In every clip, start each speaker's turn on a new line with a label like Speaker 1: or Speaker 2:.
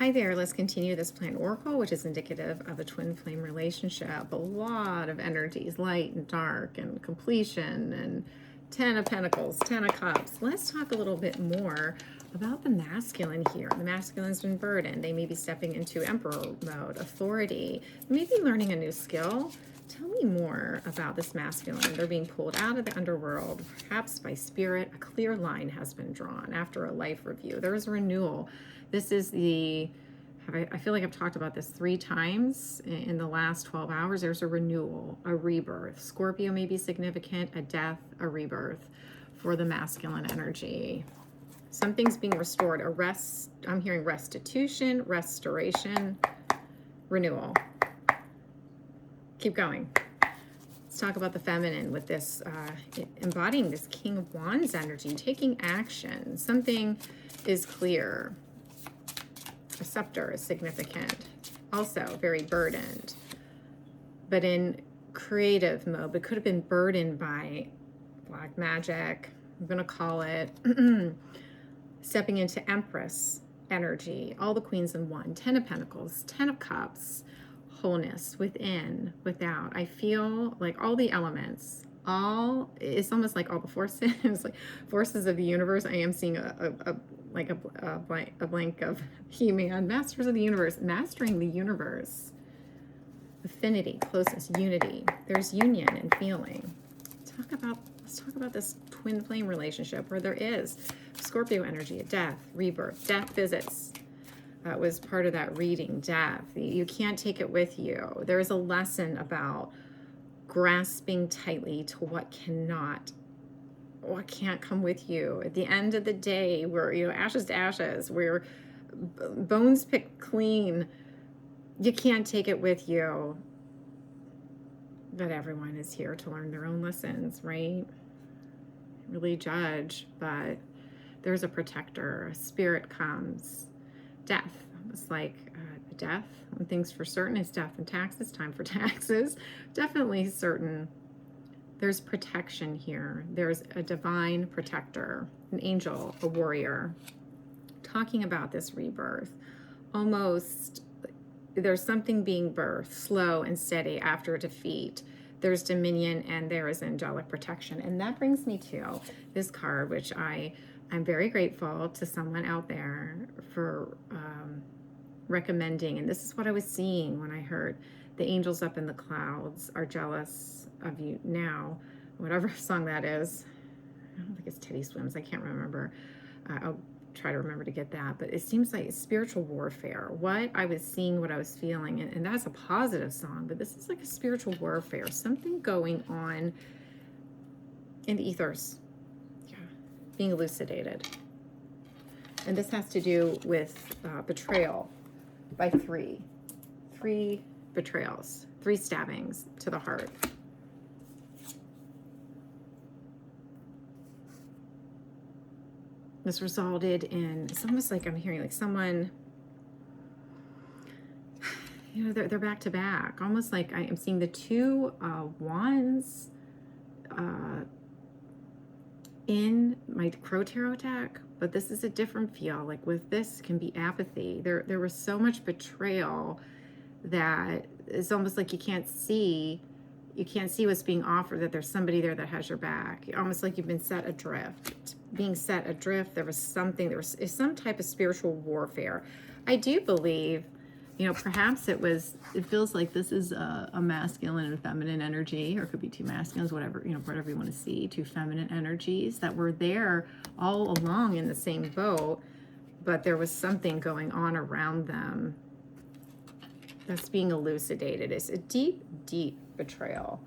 Speaker 1: Hi there, let's continue this plant oracle, which is indicative of a twin flame relationship. A lot of energies, light and dark, and completion, and 10 of Pentacles, 10 of Cups. Let's talk a little bit more about the masculine here. The masculine's been burdened. They may be stepping into emperor mode, authority, maybe learning a new skill. Tell me more about this masculine. They're being pulled out of the underworld, perhaps by spirit. A clear line has been drawn after a life review. There is a renewal. This is I feel like I've talked about this 3 times in the last 12 hours. There's a renewal, a rebirth. Scorpio may be significant, a death, a rebirth for the masculine energy. Something's being restored, I'm hearing restitution, restoration, renewal. Keep going. Let's talk about the feminine with this, embodying this King of Wands energy, taking action. Something is clear. A scepter is significant. Also very burdened, but in creative mode, but could have been burdened by black magic. I'm going to call it stepping into Empress energy. All the queens in one. 10 of Pentacles, 10 of Cups. Wholeness within, without. I feel like all the elements, it's almost like all the forces, like forces of the universe. I am seeing a blank of He-Man, Masters of the Universe, mastering the universe. Affinity, closeness, unity. There's union and feeling. Let's talk about this twin flame relationship where there is Scorpio energy, a death, rebirth, death visits. That was part of that reading, death. You can't take it with you. There is a lesson about grasping tightly to what can't come with you. At the end of the day, we're, ashes to ashes. We're bones picked clean. You can't take it with you. But everyone is here to learn their own lessons, right? Really judge, but there's a protector. A spirit comes. Death. It's like death. One thing's for certain is death and taxes. Time for taxes. Definitely certain. There's protection here. There's a divine protector, an angel, a warrior. Talking about this rebirth. Almost, there's something being birthed, slow and steady after a defeat. There's dominion and there is angelic protection. And that brings me to this card, which I'm very grateful to someone out there for recommending. And this is what I was seeing when I heard the angels up in the clouds are jealous of you now. Whatever song that is. I don't think it's Teddy Swims. I can't remember. I'll try to remember to get that. But it seems like it's spiritual warfare. What I was seeing, what I was feeling. And that's a positive song. But this is like a spiritual warfare. Something going on in the ethers. Being elucidated. And this has to do with betrayal by 3 betrayals, 3 stabbings to the heart. This resulted in, it's almost like I'm hearing like someone, they're back to back, almost like I am seeing the 2 wands in my Crow Tarot deck, but this is a different feel. Like with this can be apathy. There was so much betrayal that it's almost like you can't see what's being offered, that there's somebody there that has your back. Almost like you've been set adrift. Being set adrift, there was some type of spiritual warfare. I do believe, perhaps it feels like this is a masculine and feminine energy, or it could be 2 masculines, whatever you want to see, 2 feminine energies that were there all along in the same boat, but there was something going on around them that's being elucidated. It's a deep, deep betrayal.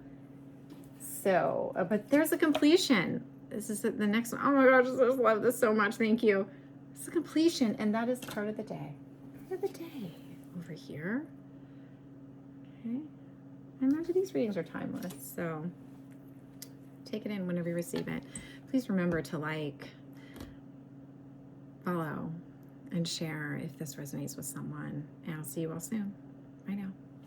Speaker 1: So, but there's a completion. This is the next one. Oh my gosh, I just love this so much. Thank you. It's a completion, and that is part of the day. Part of the day. Over here. Okay. Remember, these readings are timeless, so take it in whenever you receive it. Please remember to like, follow, and share if this resonates with someone. And I'll see you all soon. Bye now.